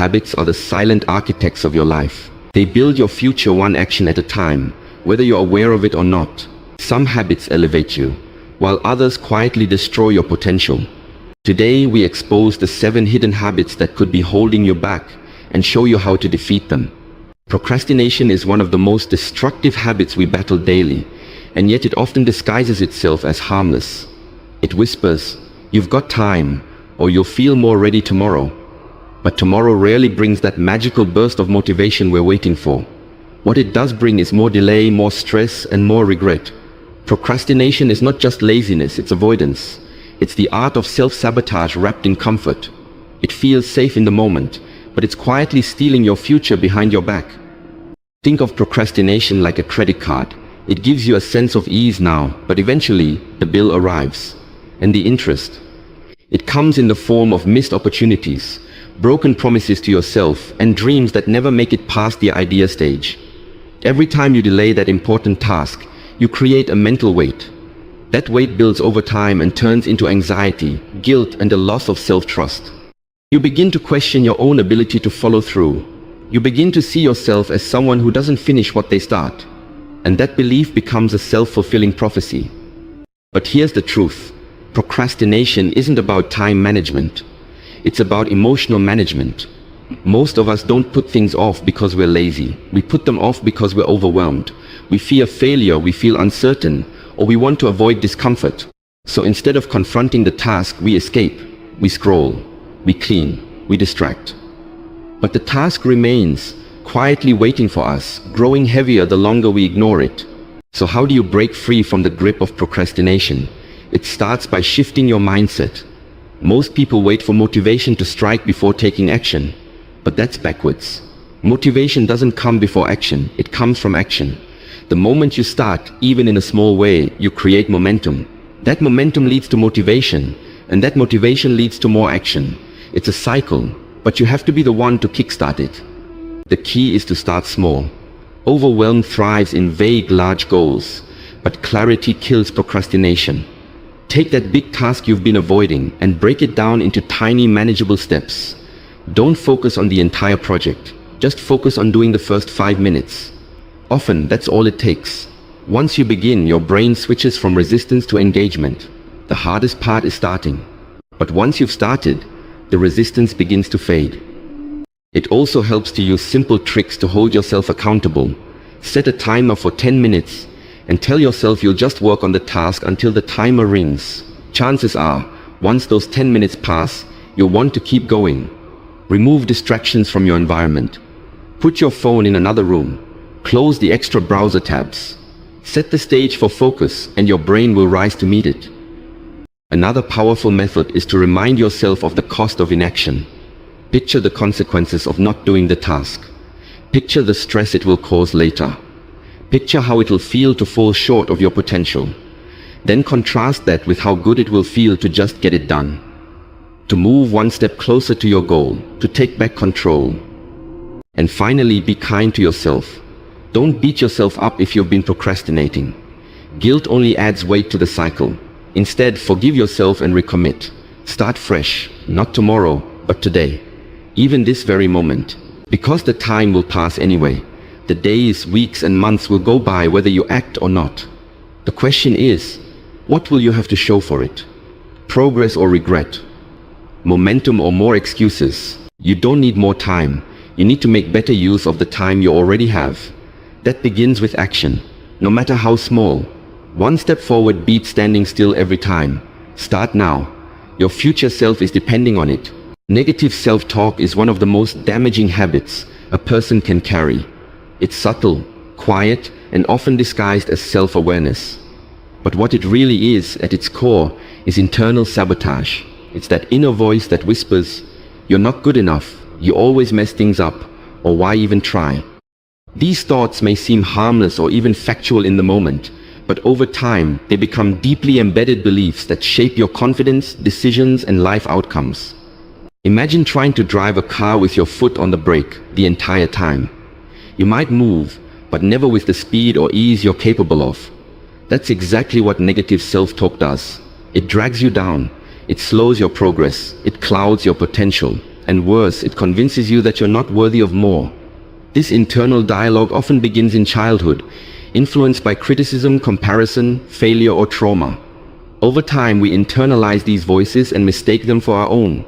Habits are the silent architects of your life. They build your future one action at a time, whether you're aware of it or not. Some habits elevate you, while others quietly destroy your potential. Today, we expose the 7 hidden habits that could be holding you back and show you how to defeat them. Procrastination is one of the most destructive habits we battle daily, and yet it often disguises itself as harmless. It whispers, "You've got time," or "You'll feel more ready tomorrow." But tomorrow rarely brings that magical burst of motivation we're waiting for. What it does bring is more delay, more stress, and more regret. Procrastination is not just laziness, it's avoidance. It's the art of self-sabotage wrapped in comfort. It feels safe in the moment, but it's quietly stealing your future behind your back. Think of procrastination like a credit card. It gives you a sense of ease now, but eventually the bill arrives. And the interest. It comes in the form of missed opportunities, broken promises to yourself, and dreams that never make it past the idea stage. Every time you delay that important task, you create a mental weight. That weight builds over time and turns into anxiety, guilt, and a loss of self-trust. You begin to question your own ability to follow through. You begin to see yourself as someone who doesn't finish what they start. And that belief becomes a self-fulfilling prophecy. But here's the truth. Procrastination isn't about time management. It's about emotional management. Most of us don't put things off because we're lazy. We put them off because we're overwhelmed. We fear failure, we feel uncertain, or we want to avoid discomfort. So instead of confronting the task, we escape. We scroll. We clean. We distract. But the task remains, quietly waiting for us, growing heavier the longer we ignore it. So how do you break free from the grip of procrastination? It starts by shifting your mindset. Most people wait for motivation to strike before taking action. But that's backwards. Motivation doesn't come before action, it comes from action. The moment you start, even in a small way, you create momentum. That momentum leads to motivation, and that motivation leads to more action. It's a cycle, but you have to be the one to kickstart it. The key is to start small. Overwhelm thrives in vague, large goals, but clarity kills procrastination. Take that big task you've been avoiding and break it down into tiny, manageable steps. Don't focus on the entire project. Just focus on doing the first 5 minutes. Often, that's all it takes. Once you begin, your brain switches from resistance to engagement. The hardest part is starting. But once you've started, the resistance begins to fade. It also helps to use simple tricks to hold yourself accountable. Set a timer for 10 minutes and tell yourself you'll just work on the task until the timer rings. Chances are, once those 10 minutes pass, you'll want to keep going. Remove distractions from your environment. Put your phone in another room. Close the extra browser tabs. Set the stage for focus and your brain will rise to meet it. Another powerful method is to remind yourself of the cost of inaction. Picture the consequences of not doing the task. Picture the stress it will cause later. Picture how it will feel to fall short of your potential. Then contrast that with how good it will feel to just get it done. To move one step closer to your goal, to take back control. And finally, be kind to yourself. Don't beat yourself up if you've been procrastinating. Guilt only adds weight to the cycle. Instead, forgive yourself and recommit. Start fresh, not tomorrow, but today. Even this very moment. Because the time will pass anyway. The days, weeks, and months will go by whether you act or not. The question is, what will you have to show for it? Progress or regret? Momentum or more excuses? You don't need more time. You need to make better use of the time you already have. That begins with action, no matter how small. One step forward beats standing still every time. Start now. Your future self is depending on it. Negative self-talk is one of the most damaging habits a person can carry. It's subtle, quiet, and often disguised as self-awareness. But what it really is, at its core, is internal sabotage. It's that inner voice that whispers, "You're not good enough, you always mess things up, or why even try?" These thoughts may seem harmless or even factual in the moment, but over time, they become deeply embedded beliefs that shape your confidence, decisions, and life outcomes. Imagine trying to drive a car with your foot on the brake the entire time. You might move, but never with the speed or ease you're capable of. That's exactly what negative self-talk does. It drags you down. It slows your progress. It clouds your potential. And worse, it convinces you that you're not worthy of more. This internal dialogue often begins in childhood, influenced by criticism, comparison, failure, or trauma. Over time, we internalize these voices and mistake them for our own.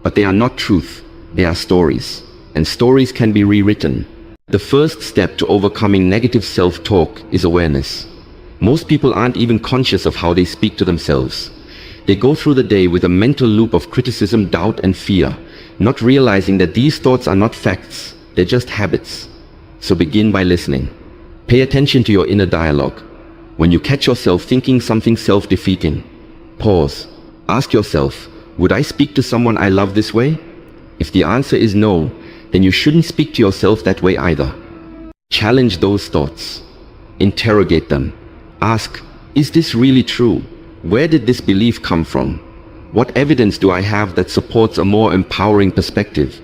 But they are not truth, they are stories. And stories can be rewritten. The first step to overcoming negative self-talk is awareness. Most people aren't even conscious of how they speak to themselves. They go through the day with a mental loop of criticism, doubt, and fear, not realizing that these thoughts are not facts, they're just habits. So begin by listening. Pay attention to your inner dialogue. When you catch yourself thinking something self-defeating, pause. Ask yourself, would I speak to someone I love this way? If the answer is no, then you shouldn't speak to yourself that way either. Challenge those thoughts. Interrogate them. Ask, is this really true? Where did this belief come from? What evidence do I have that supports a more empowering perspective?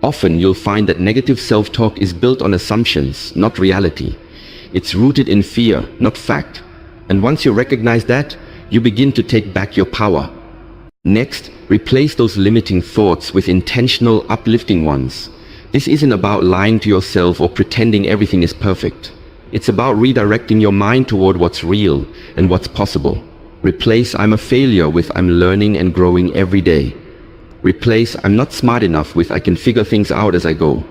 Often you'll find that negative self-talk is built on assumptions, not reality. It's rooted in fear, not fact. And once you recognize that, you begin to take back your power. Next, replace those limiting thoughts with intentional, uplifting ones. This isn't about lying to yourself or pretending everything is perfect. It's about redirecting your mind toward what's real and what's possible. Replace I'm a failure with I'm learning and growing every day. Replace I'm not smart enough with I can figure things out as I go.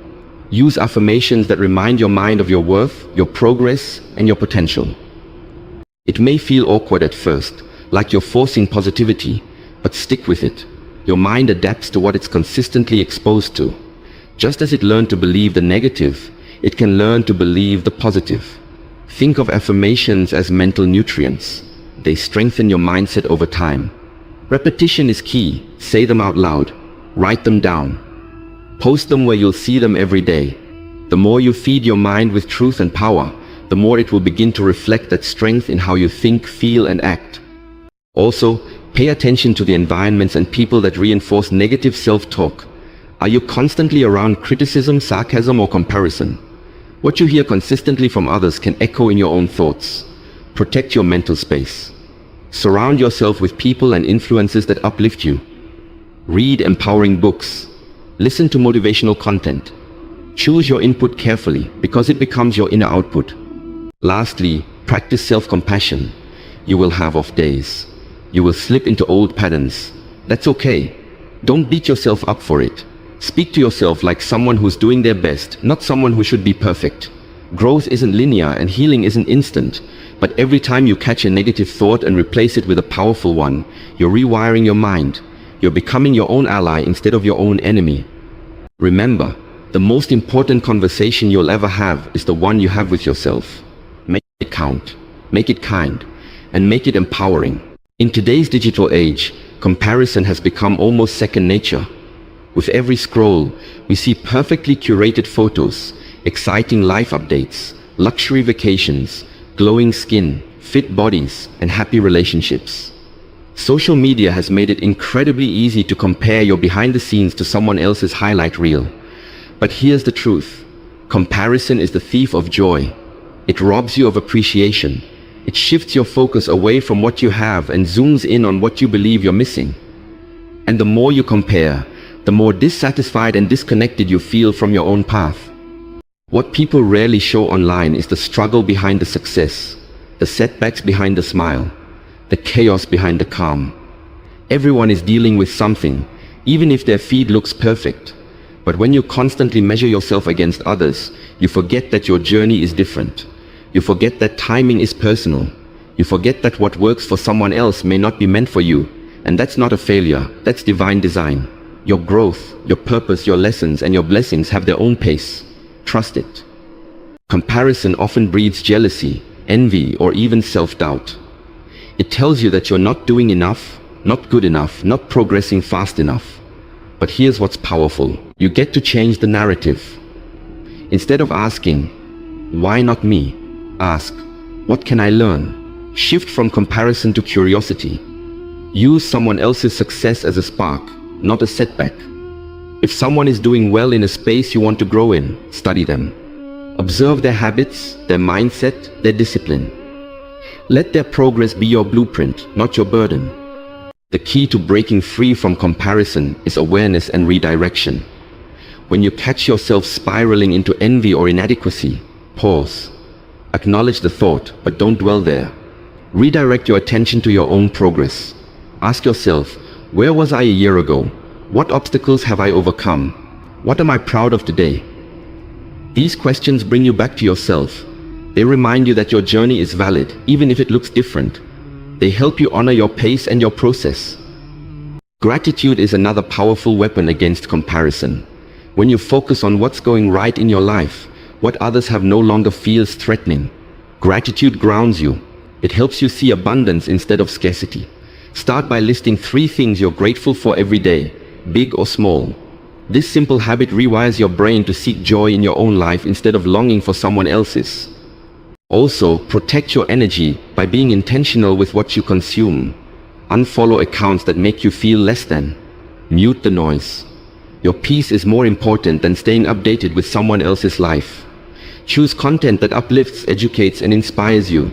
Use affirmations that remind your mind of your worth, your progress, and your potential. It may feel awkward at first, like you're forcing positivity, but stick with it. Your mind adapts to what it's consistently exposed to. Just as it learned to believe the negative, it can learn to believe the positive. Think of affirmations as mental nutrients. They strengthen your mindset over time. Repetition is key. Say them out loud. Write them down. Post them where you'll see them every day. The more you feed your mind with truth and power, the more it will begin to reflect that strength in how you think, feel, and act. Also, pay attention to the environments and people that reinforce negative self-talk. Are you constantly around criticism, sarcasm, or comparison? What you hear consistently from others can echo in your own thoughts. Protect your mental space. Surround yourself with people and influences that uplift you. Read empowering books. Listen to motivational content. Choose your input carefully because it becomes your inner output. Lastly, practice self-compassion. You will have off days. You will slip into old patterns. That's okay. Don't beat yourself up for it. Speak to yourself like someone who's doing their best, not someone who should be perfect. Growth isn't linear and healing isn't instant, but every time you catch a negative thought and replace it with a powerful one, you're rewiring your mind. You're becoming your own ally instead of your own enemy. Remember, the most important conversation you'll ever have is the one you have with yourself. Make it count, make it kind, and make it empowering. In today's digital age, comparison has become almost second nature. With every scroll, we see perfectly curated photos, exciting life updates, luxury vacations, glowing skin, fit bodies, and happy relationships. Social media has made it incredibly easy to compare your behind the scenes to someone else's highlight reel. But here's the truth. Comparison is the thief of joy. It robs you of appreciation. It shifts your focus away from what you have and zooms in on what you believe you're missing. And the more you compare, the more dissatisfied and disconnected you feel from your own path. What people rarely show online is the struggle behind the success, the setbacks behind the smile, the chaos behind the calm. Everyone is dealing with something, even if their feed looks perfect. But when you constantly measure yourself against others, you forget that your journey is different. You forget that timing is personal. You forget that what works for someone else may not be meant for you. And that's not a failure, that's divine design. Your growth, your purpose, your lessons, and your blessings have their own pace. Trust it. Comparison often breeds jealousy, envy, or even self-doubt. It tells you that you're not doing enough, not good enough, not progressing fast enough. But here's what's powerful. You get to change the narrative. Instead of asking, why not me? Ask, what can I learn? Shift from comparison to curiosity. Use someone else's success as a spark, not a setback. If someone is doing well in a space you want to grow in, study them. Observe their habits, their mindset, their discipline. Let their progress be your blueprint, not your burden. The key to breaking free from comparison is awareness and redirection. When you catch yourself spiraling into envy or inadequacy, pause. Acknowledge the thought, but don't dwell there. Redirect your attention to your own progress. Ask yourself, where was I a year ago? What obstacles have I overcome? What am I proud of today? These questions bring you back to yourself. They remind you that your journey is valid, even if it looks different. They help you honor your pace and your process. Gratitude is another powerful weapon against comparison. When you focus on what's going right in your life, what others have no longer feels threatening. Gratitude grounds you. It helps you see abundance instead of scarcity. Start by listing 3 things you're grateful for every day, big or small. This simple habit rewires your brain to seek joy in your own life instead of longing for someone else's. Also, protect your energy by being intentional with what you consume. Unfollow accounts that make you feel less than. Mute the noise. Your peace is more important than staying updated with someone else's life. Choose content that uplifts, educates, and inspires you.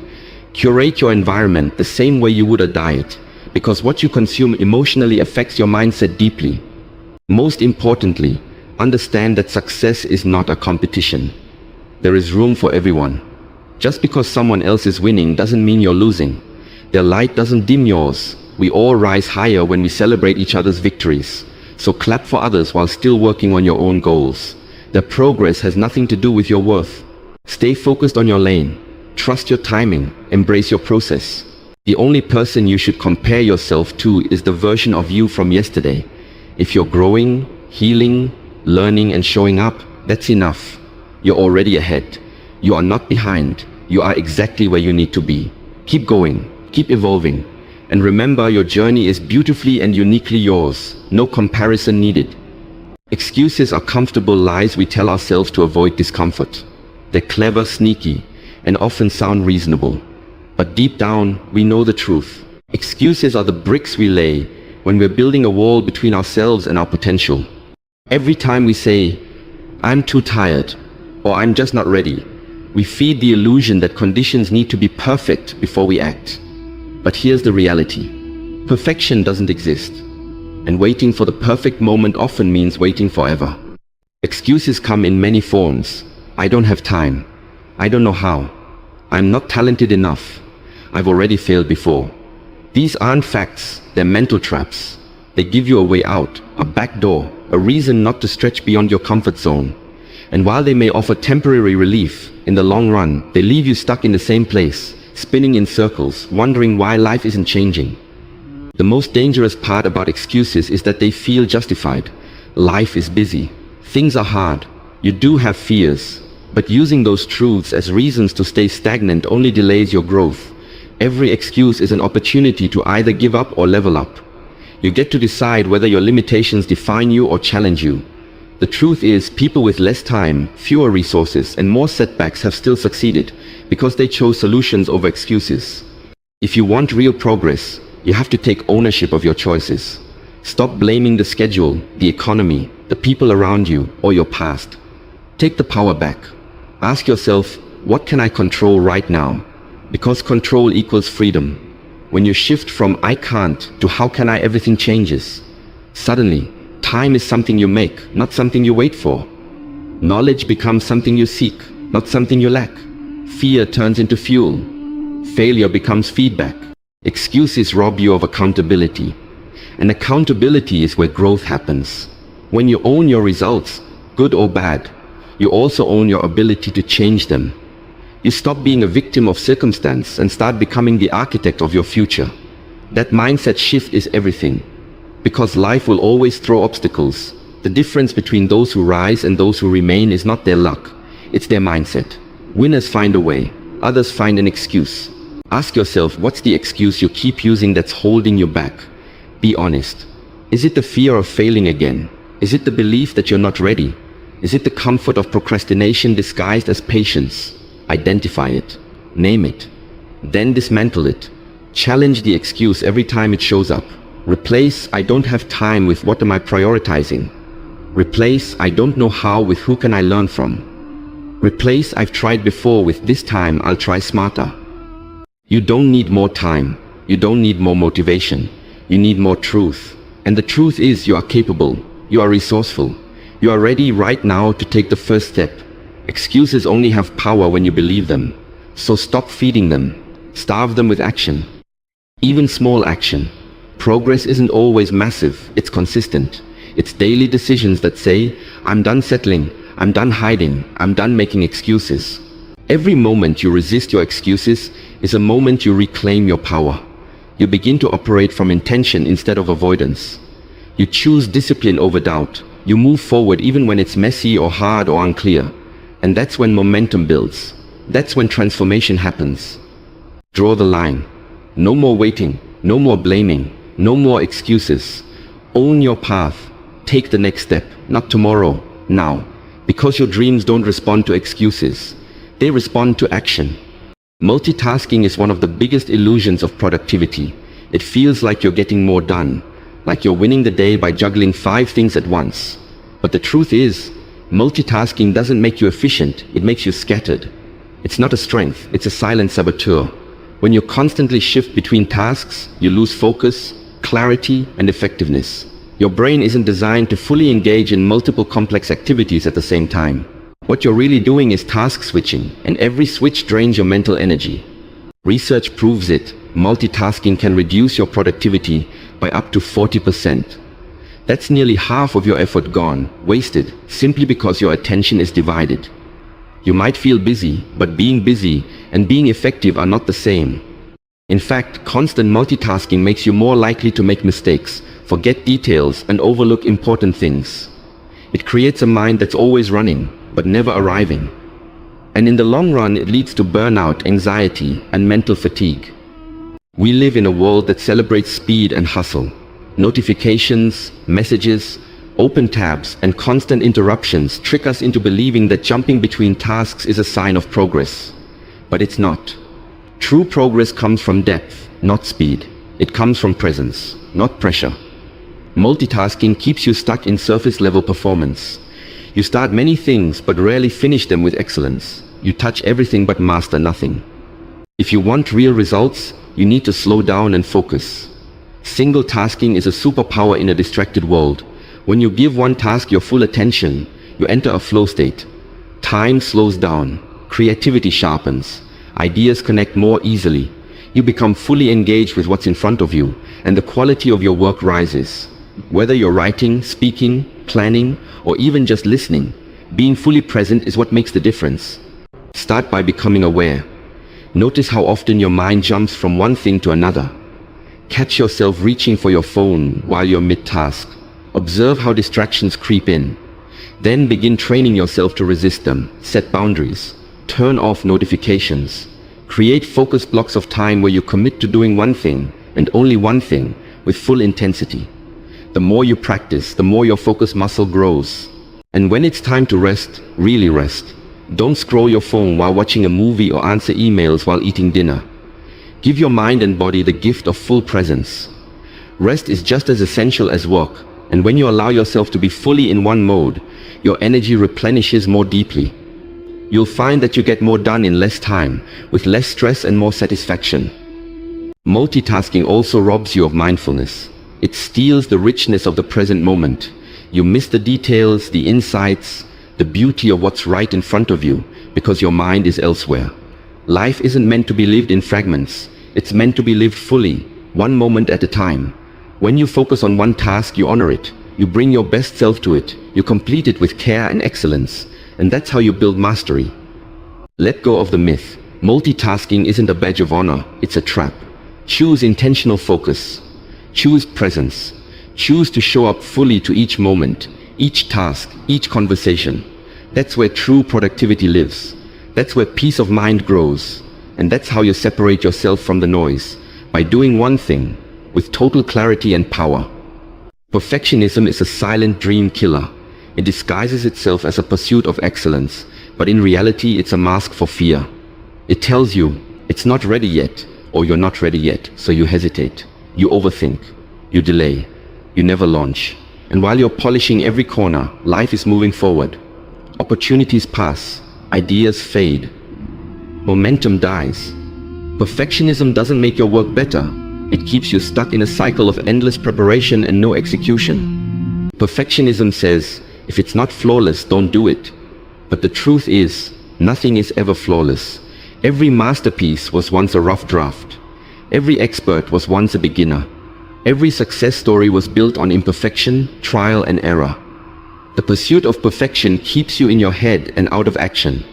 Curate your environment the same way you would a diet, because what you consume emotionally affects your mindset deeply. Most importantly, understand that success is not a competition. There is room for everyone. Just because someone else is winning doesn't mean you're losing. Their light doesn't dim yours. We all rise higher when we celebrate each other's victories. So clap for others while still working on your own goals. Their progress has nothing to do with your worth. Stay focused on your lane. Trust your timing. Embrace your process. The only person you should compare yourself to is the version of you from yesterday. If you're growing, healing, learning, and showing up, that's enough. You're already ahead. You are not behind. You are exactly where you need to be. Keep going. Keep evolving. And remember, your journey is beautifully and uniquely yours. No comparison needed. Excuses are comfortable lies we tell ourselves to avoid discomfort. They're clever, sneaky, and often sound reasonable. But deep down, we know the truth. Excuses are the bricks we lay when we're building a wall between ourselves and our potential. Every time we say, "I'm too tired," or "I'm just not ready," we feed the illusion that conditions need to be perfect before we act. But here's the reality. Perfection doesn't exist. And waiting for the perfect moment often means waiting forever. Excuses come in many forms. I don't have time. I don't know how. I'm not talented enough. I've already failed before. These aren't facts, they're mental traps. They give you a way out, a back door, a reason not to stretch beyond your comfort zone. And while they may offer temporary relief, in the long run, they leave you stuck in the same place, spinning in circles, wondering why life isn't changing. The most dangerous part about excuses is that they feel justified. Life is busy. Things are hard. You do have fears. But using those truths as reasons to stay stagnant only delays your growth. Every excuse is an opportunity to either give up or level up. You get to decide whether your limitations define you or challenge you. The truth is, people with less time, fewer resources, and more setbacks have still succeeded because they chose solutions over excuses. If you want real progress, you have to take ownership of your choices. Stop blaming the schedule, the economy, the people around you, or your past. Take the power back. Ask yourself, what can I control right now? Because control equals freedom. When you shift from "I can't" to "how can I," everything changes. Suddenly, time is something you make, not something you wait for. Knowledge becomes something you seek, not something you lack. Fear turns into fuel. Failure becomes feedback. Excuses rob you of accountability. And accountability is where growth happens. When you own your results, good or bad, you also own your ability to change them. You stop being a victim of circumstance and start becoming the architect of your future. That mindset shift is everything. Because life will always throw obstacles. The difference between those who rise and those who remain is not their luck. It's their mindset. Winners find a way. Others find an excuse. Ask yourself, what's the excuse you keep using that's holding you back? Be honest. Is it the fear of failing again? Is it the belief that you're not ready? Is it the comfort of procrastination disguised as patience? Identify it. Name it. Then dismantle it. Challenge the excuse every time it shows up. Replace "I don't have time" with "what am I prioritizing?" Replace "I don't know how" with "who can I learn from?" Replace "I've tried before" with "this time I'll try smarter." You don't need more time. You don't need more motivation. You need more truth. And the truth is you are capable. You are resourceful. You are ready right now to take the first step. Excuses only have power when you believe them. So stop feeding them. Starve them with action. Even small action. Progress isn't always massive, it's consistent. It's daily decisions that say, I'm done settling, I'm done hiding, I'm done making excuses. Every moment you resist your excuses is a moment you reclaim your power. You begin to operate from intention instead of avoidance. You choose discipline over doubt. You move forward even when it's messy or hard or unclear. And that's when momentum builds. That's when transformation happens. Draw the line. No more waiting, no more blaming, no more excuses. Own your path. Take the next step, not tomorrow, now. Because your dreams don't respond to excuses. They respond to action. Multitasking is one of the biggest illusions of productivity. It feels like you're getting more done, like you're winning the day by juggling 5 things at once. But the truth is, multitasking doesn't make you efficient, it makes you scattered. It's not a strength, it's a silent saboteur. When you constantly shift between tasks, you lose focus, clarity, and effectiveness. Your brain isn't designed to fully engage in multiple complex activities at the same time. What you're really doing is task switching, and every switch drains your mental energy. Research proves it. Multitasking can reduce your productivity by up to 40%. That's nearly half of your effort gone, wasted, simply because your attention is divided. You might feel busy, but being busy and being effective are not the same. In fact, constant multitasking makes you more likely to make mistakes, forget details, and overlook important things. It creates a mind that's always running, but never arriving. And in the long run, it leads to burnout, anxiety, and mental fatigue. We live in a world that celebrates speed and hustle. Notifications, messages, open tabs, and constant interruptions trick us into believing that jumping between tasks is a sign of progress. But it's not. True progress comes from depth, not speed. It comes from presence, not pressure. Multitasking keeps you stuck in surface-level performance. You start many things but rarely finish them with excellence. You touch everything but master nothing. If you want real results, you need to slow down and focus. Single tasking is a superpower in a distracted world. When you give one task your full attention, you enter a flow state. Time slows down, creativity sharpens, ideas connect more easily. You become fully engaged with what's in front of you, and the quality of your work rises. Whether you're writing, speaking, planning, or even just listening, being fully present is what makes the difference. Start by becoming aware. Notice how often your mind jumps from one thing to another. Catch yourself reaching for your phone while you're mid-task. Observe how distractions creep in. Then begin training yourself to resist them. Set boundaries. Turn off notifications. Create focused blocks of time where you commit to doing one thing, and only one thing, with full intensity. The more you practice, the more your focus muscle grows. And when it's time to rest, really rest. Don't scroll your phone while watching a movie or answer emails while eating dinner. Give your mind and body the gift of full presence. Rest is just as essential as work, and when you allow yourself to be fully in one mode, your energy replenishes more deeply. You'll find that you get more done in less time, with less stress and more satisfaction. Multitasking also robs you of mindfulness. It steals the richness of the present moment. You miss the details, the insights, the beauty of what's right in front of you, because your mind is elsewhere. Life isn't meant to be lived in fragments. It's meant to be lived fully, one moment at a time. When you focus on one task, you honor it. You bring your best self to it. You complete it with care and excellence. And that's how you build mastery. Let go of the myth. Multitasking isn't a badge of honor, it's a trap. Choose intentional focus. Choose presence. Choose to show up fully to each moment, each task, each conversation. That's where true productivity lives. That's where peace of mind grows. And that's how you separate yourself from the noise, by doing one thing with total clarity and power. Perfectionism is a silent dream killer. It disguises itself as a pursuit of excellence, but in reality it's a mask for fear. It tells you, it's not ready yet, or you're not ready yet, so you hesitate. You overthink. You delay. You never launch. And while you're polishing every corner, life is moving forward. Opportunities pass. Ideas fade. Momentum dies. Perfectionism doesn't make your work better. It keeps you stuck in a cycle of endless preparation and no execution. Perfectionism says, if it's not flawless, don't do it. But the truth is, nothing is ever flawless. Every masterpiece was once a rough draft. Every expert was once a beginner. Every success story was built on imperfection, trial and error. The pursuit of perfection keeps you in your head and out of action.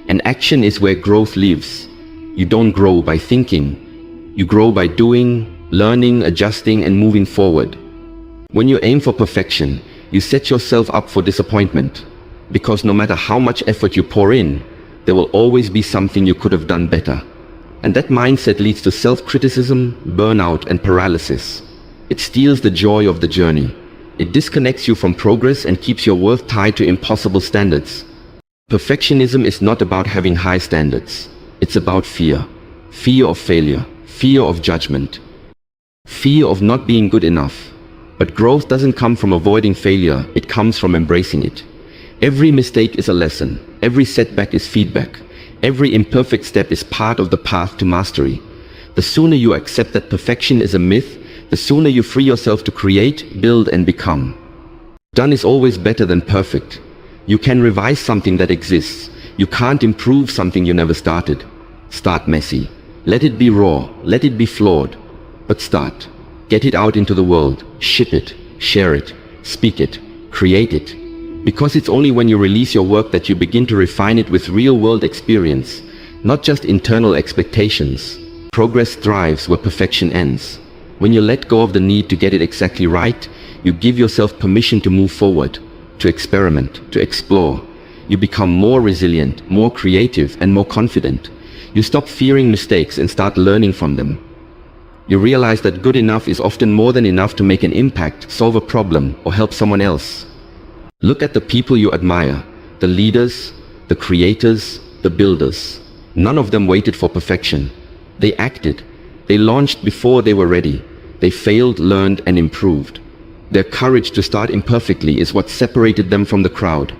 And action is where growth lives. You don't grow by thinking. You grow by doing, learning, adjusting, and moving forward. When you aim for perfection, you set yourself up for disappointment. Because no matter how much effort you pour in, there will always be something you could have done better. And that mindset leads to self-criticism, burnout, and paralysis. It steals the joy of the journey. It disconnects you from progress and keeps your worth tied to impossible standards. Perfectionism is not about having high standards. It's about fear. Fear of failure. Fear of judgment. Fear of not being good enough. But growth doesn't come from avoiding failure, it comes from embracing it. Every mistake is a lesson. Every setback is feedback. Every imperfect step is part of the path to mastery. The sooner you accept that perfection is a myth, the sooner you free yourself to create, build, and become. Done is always better than perfect. You can revise something that exists. You can't improve something you never started. Start messy. Let it be raw. Let it be flawed. But start. Get it out into the world. Ship it. Share it. Speak it. Create it. Because it's only when you release your work that you begin to refine it with real-world experience, not just internal expectations. Progress thrives where perfection ends. When you let go of the need to get it exactly right, you give yourself permission to move forward, to experiment, to explore. You become more resilient, more creative, and more confident. You stop fearing mistakes and start learning from them. You realize that good enough is often more than enough to make an impact, solve a problem, or help someone else. Look at the people you admire, the leaders, the creators, the builders. None of them waited for perfection. They acted. They launched before they were ready. They failed, learned, and improved. Their courage to start imperfectly is what separated them from the crowd.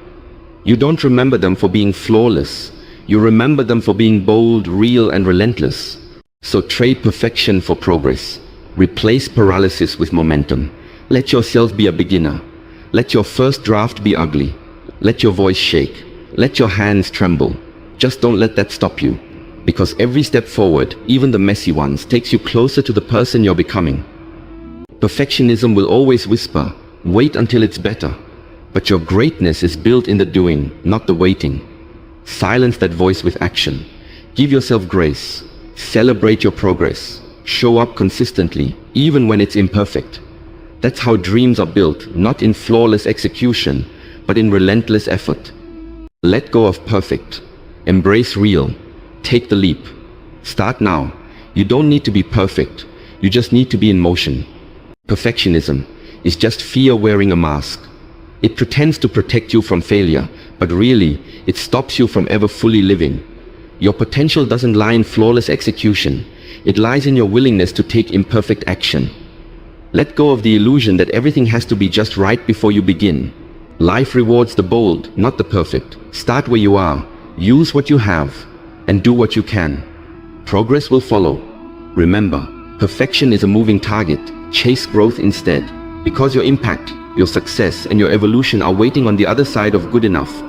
You don't remember them for being flawless. You remember them for being bold, real, and relentless. So trade perfection for progress. Replace paralysis with momentum. Let yourself be a beginner. Let your first draft be ugly. Let your voice shake. Let your hands tremble. Just don't let that stop you. Because every step forward, even the messy ones, takes you closer to the person you're becoming. Perfectionism will always whisper, wait until it's better. But your greatness is built in the doing, not the waiting. Silence that voice with action. Give yourself grace. Celebrate your progress. Show up consistently, even when it's imperfect. That's how dreams are built, not in flawless execution, but in relentless effort. Let go of perfect. Embrace real. Take the leap. Start now. You don't need to be perfect. You just need to be in motion. Perfectionism is just fear wearing a mask. It pretends to protect you from failure, but really, it stops you from ever fully living. Your potential doesn't lie in flawless execution. It lies in your willingness to take imperfect action. Let go of the illusion that everything has to be just right before you begin. Life rewards the bold, not the perfect. Start where you are, use what you have, and do what you can. Progress will follow. Remember, perfection is a moving target. Chase growth instead, because your impact, your success, and your evolution are waiting on the other side of good enough.